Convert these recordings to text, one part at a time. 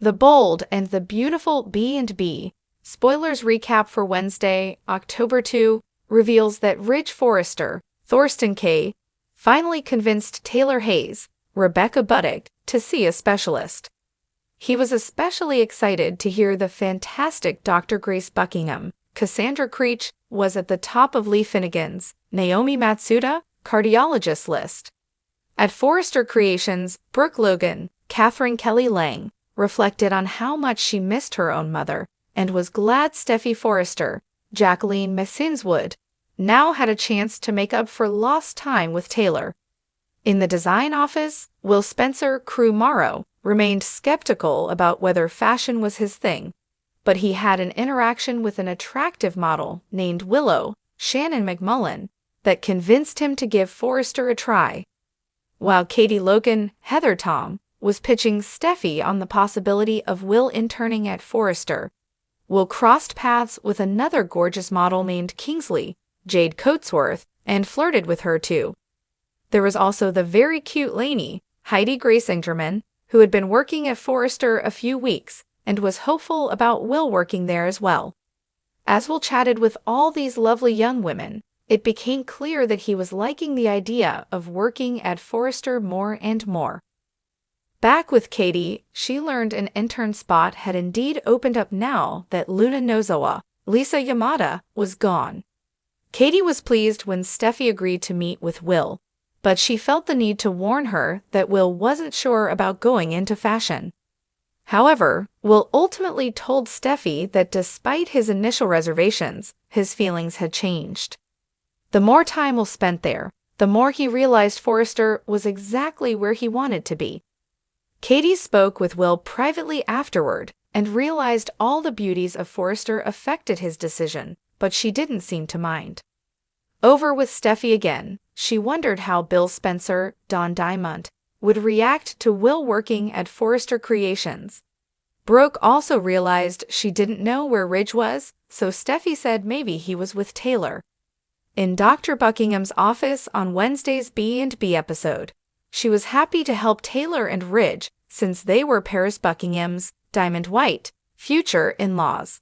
The Bold and the Beautiful B&B. Spoilers recap for Wednesday, October 2, reveals that Ridge Forrester, Thorsten Kaye, finally convinced Taylor Hayes, Rebecca Budig, to see a specialist. He was especially excited to hear the fantastic Dr. Grace Buckingham, Cassandra Creech, was at the top of Lee Finnegan's, Naomi Matsuda, cardiologist list. At Forrester Creations, Brooke Logan, Catherine Kelly Lang, reflected on how much she missed her own mother, and was glad Steffi Forrester, Jacqueline Messinswood, now had a chance to make up for lost time with Taylor. In the design office, Will Spencer Crew Morrow remained skeptical about whether fashion was his thing, but he had an interaction with an attractive model named Willow, Shannon McMullen, that convinced him to give Forrester a try. While Katie Logan, Heather Tom, was pitching Steffi on the possibility of Will interning at Forrester, Will crossed paths with another gorgeous model named Kingsley, Jade Coatsworth, and flirted with her too. There was also the very cute Lainey, Heidi Grace Ingerman, who had been working at Forrester a few weeks and was hopeful about Will working there as well. As Will chatted with all these lovely young women, it became clear that he was liking the idea of working at Forrester more and more. Back with Katie, she learned an intern spot had indeed opened up now that Luna Nozawa, Lisa Yamada, was gone. Katie was pleased when Steffi agreed to meet with Will, but she felt the need to warn her that Will wasn't sure about going into fashion. However, Will ultimately told Steffi that despite his initial reservations, his feelings had changed. The more time Will spent there, the more he realized Forrester was exactly where he wanted to be. Katie spoke with Will privately afterward and realized all the beauties of Forrester affected his decision, but she didn't seem to mind. Over with Steffi again, she wondered how Bill Spencer, Don Diamond, would react to Will working at Forrester Creations. Brooke also realized she didn't know where Ridge was, so Steffi said maybe he was with Taylor. In Dr. Buckingham's office on Wednesday's B&B episode, she was happy to help Taylor and Ridge since they were Paris Buckingham's, Diamond White, future in-laws.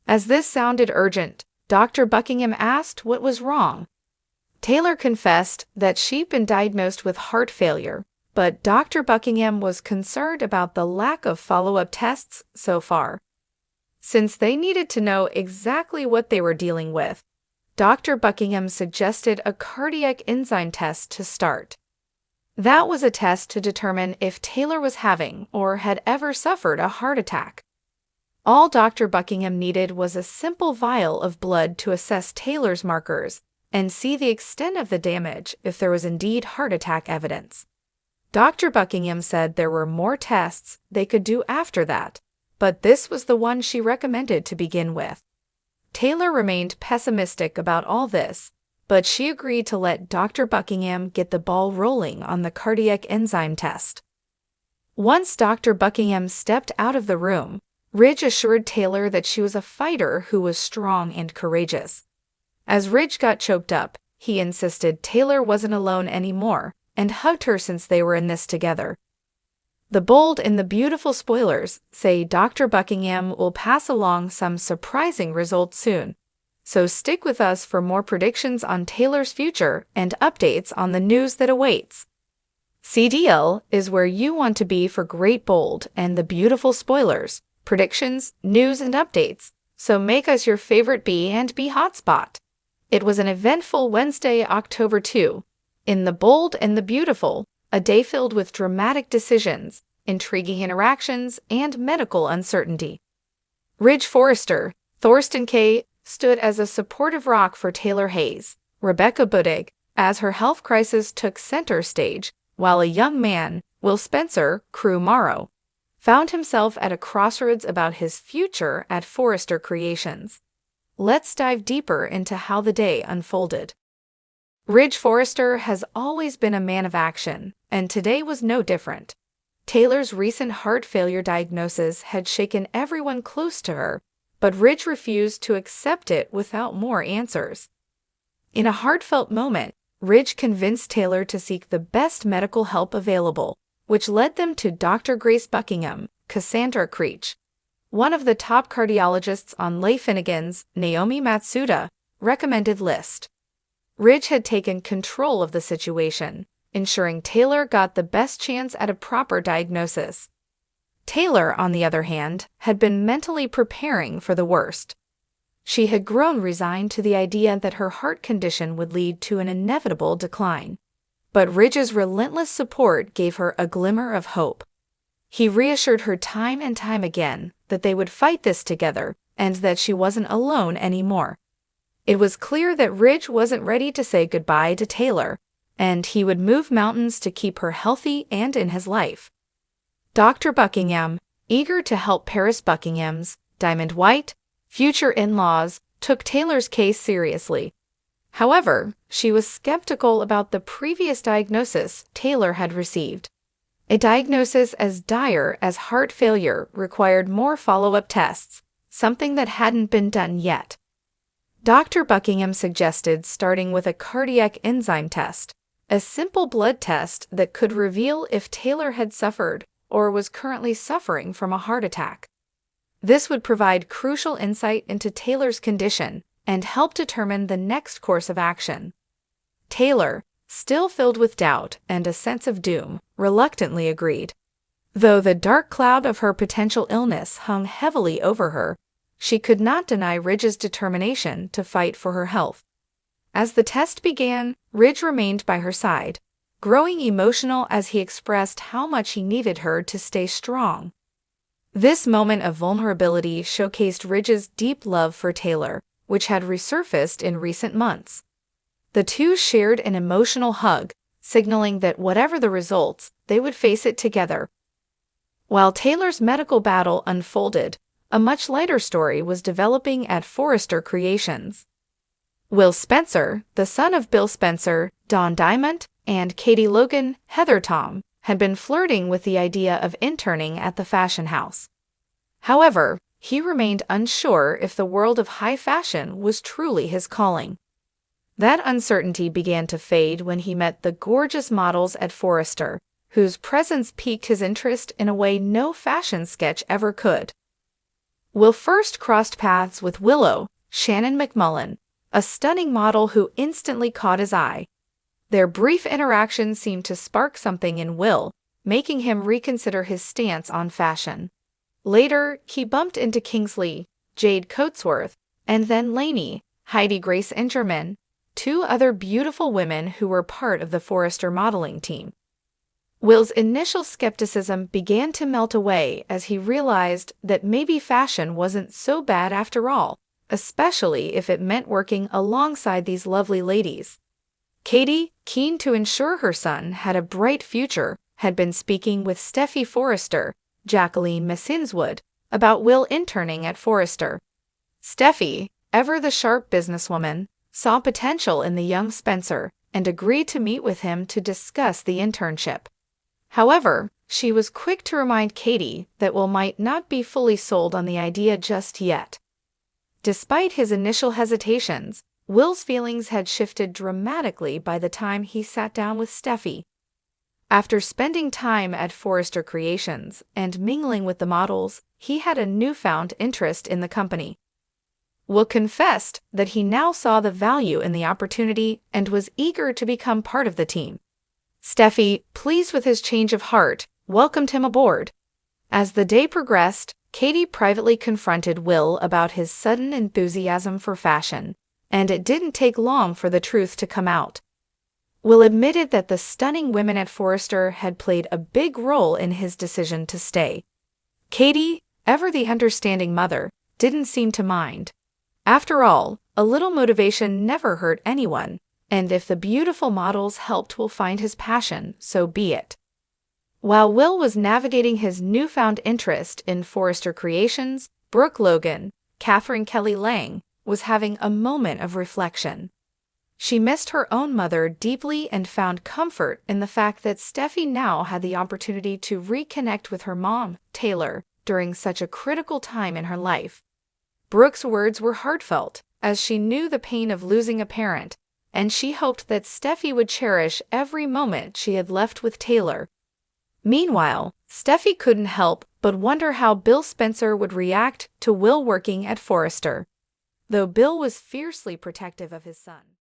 As this sounded urgent, Dr. Buckingham asked what was wrong. Taylor confessed that she'd been diagnosed with heart failure, but Dr. Buckingham was concerned about the lack of follow-up tests so far. Since they needed to know exactly what they were dealing with, Dr. Buckingham suggested a cardiac enzyme test to start. That was a test to determine if Taylor was having or had ever suffered a heart attack. All Dr. Buckingham needed was a simple vial of blood to assess Taylor's markers and see the extent of the damage if there was indeed heart attack evidence. Dr. Buckingham said there were more tests they could do after that, but this was the one she recommended to begin with. Taylor remained pessimistic about all this, but she agreed to let Dr. Buckingham get the ball rolling on the cardiac enzyme test. Once Dr. Buckingham stepped out of the room, Ridge assured Taylor that she was a fighter who was strong and courageous. As Ridge got choked up, he insisted Taylor wasn't alone anymore and hugged her since they were in this together. The Bold and the Beautiful spoilers say Dr. Buckingham will pass along some surprising results soon. So stick with us for more predictions on Taylor's future and updates on the news that awaits. CDL is where you want to be for great Bold and the Beautiful spoilers, predictions, news, and updates. So make us your favorite B&B hotspot. It was an eventful Wednesday, October 2. In the Bold and the Beautiful, a day filled with dramatic decisions, intriguing interactions, and medical uncertainty. Ridge Forrester, Thorsten Kaye, stood as a supportive rock for Taylor Hayes, Rebecca Budig, as her health crisis took center stage, while a young man, Will Spencer, Crew Morrow, found himself at a crossroads about his future at Forrester Creations. Let's dive deeper into how the day unfolded. Ridge Forrester has always been a man of action, and today was no different. Taylor's recent heart failure diagnosis had shaken everyone close to her, but Ridge refused to accept it without more answers. In a heartfelt moment, Ridge convinced Taylor to seek the best medical help available, which led them to Dr. Grace Buckingham, Cassandra Creech, one of the top cardiologists on Leigh Finnegan's Naomi Matsuda recommended list. Ridge had taken control of the situation, ensuring Taylor got the best chance at a proper diagnosis. Taylor, on the other hand, had been mentally preparing for the worst. She had grown resigned to the idea that her heart condition would lead to an inevitable decline. But Ridge's relentless support gave her a glimmer of hope. He reassured her time and time again that they would fight this together and that she wasn't alone anymore. It was clear that Ridge wasn't ready to say goodbye to Taylor, and he would move mountains to keep her healthy and in his life. Dr. Buckingham, eager to help Paris Buckingham's Diamond White future in-laws, took Taylor's case seriously. However, she was skeptical about the previous diagnosis Taylor had received. A diagnosis as dire as heart failure required more follow-up tests, something that hadn't been done yet. Dr. Buckingham suggested starting with a cardiac enzyme test, a simple blood test that could reveal if Taylor had suffered or was currently suffering from a heart attack. This would provide crucial insight into Taylor's condition and help determine the next course of action. Taylor, still filled with doubt and a sense of doom, reluctantly agreed. Though the dark cloud of her potential illness hung heavily over her, she could not deny Ridge's determination to fight for her health. As the test began, Ridge remained by her side, growing emotional as he expressed how much he needed her to stay strong. This moment of vulnerability showcased Ridge's deep love for Taylor, which had resurfaced in recent months. The two shared an emotional hug, signaling that whatever the results, they would face it together. While Taylor's medical battle unfolded, a much lighter story was developing at Forrester Creations. Will Spencer, the son of Bill Spencer, Don Diamond, and Katie Logan, Heather Tom, had been flirting with the idea of interning at the fashion house. However, he remained unsure if the world of high fashion was truly his calling. That uncertainty began to fade when he met the gorgeous models at Forrester, whose presence piqued his interest in a way no fashion sketch ever could. Will first crossed paths with Willow, Shannon McMullen, a stunning model who instantly caught his eye. Their brief interaction seemed to spark something in Will, making him reconsider his stance on fashion. Later, he bumped into Kingsley, Jade Coatsworth, and then Lainey, Heidi Grace Ingerman, two other beautiful women who were part of the Forrester modeling team. Will's initial skepticism began to melt away as he realized that maybe fashion wasn't so bad after all, especially if it meant working alongside these lovely ladies. Katie, keen to ensure her son had a bright future, had been speaking with Steffi Forrester, Jacqueline Messinswood, about Will interning at Forrester. Steffi, ever the sharp businesswoman, saw potential in the young Spencer and agreed to meet with him to discuss the internship. However, she was quick to remind Katie that Will might not be fully sold on the idea just yet. Despite his initial hesitations, Will's feelings had shifted dramatically by the time he sat down with Steffi. After spending time at Forrester Creations and mingling with the models, he had a newfound interest in the company. Will confessed that he now saw the value in the opportunity and was eager to become part of the team. Steffi, pleased with his change of heart, welcomed him aboard. As the day progressed, Katie privately confronted Will about his sudden enthusiasm for fashion, and it didn't take long for the truth to come out. Will admitted that the stunning women at Forrester had played a big role in his decision to stay. Katie, ever the understanding mother, didn't seem to mind. After all, a little motivation never hurt anyone, and if the beautiful models helped Will find his passion, so be it. While Will was navigating his newfound interest in Forrester Creations, Brooke Logan, Catherine Kelly Lang, was having a moment of reflection. She missed her own mother deeply and found comfort in the fact that Steffi now had the opportunity to reconnect with her mom, Taylor, during such a critical time in her life. Brooke's words were heartfelt, as she knew the pain of losing a parent, and she hoped that Steffi would cherish every moment she had left with Taylor. Meanwhile, Steffi couldn't help but wonder how Bill Spencer would react to Will working at Forrester, though Bill was fiercely protective of his son.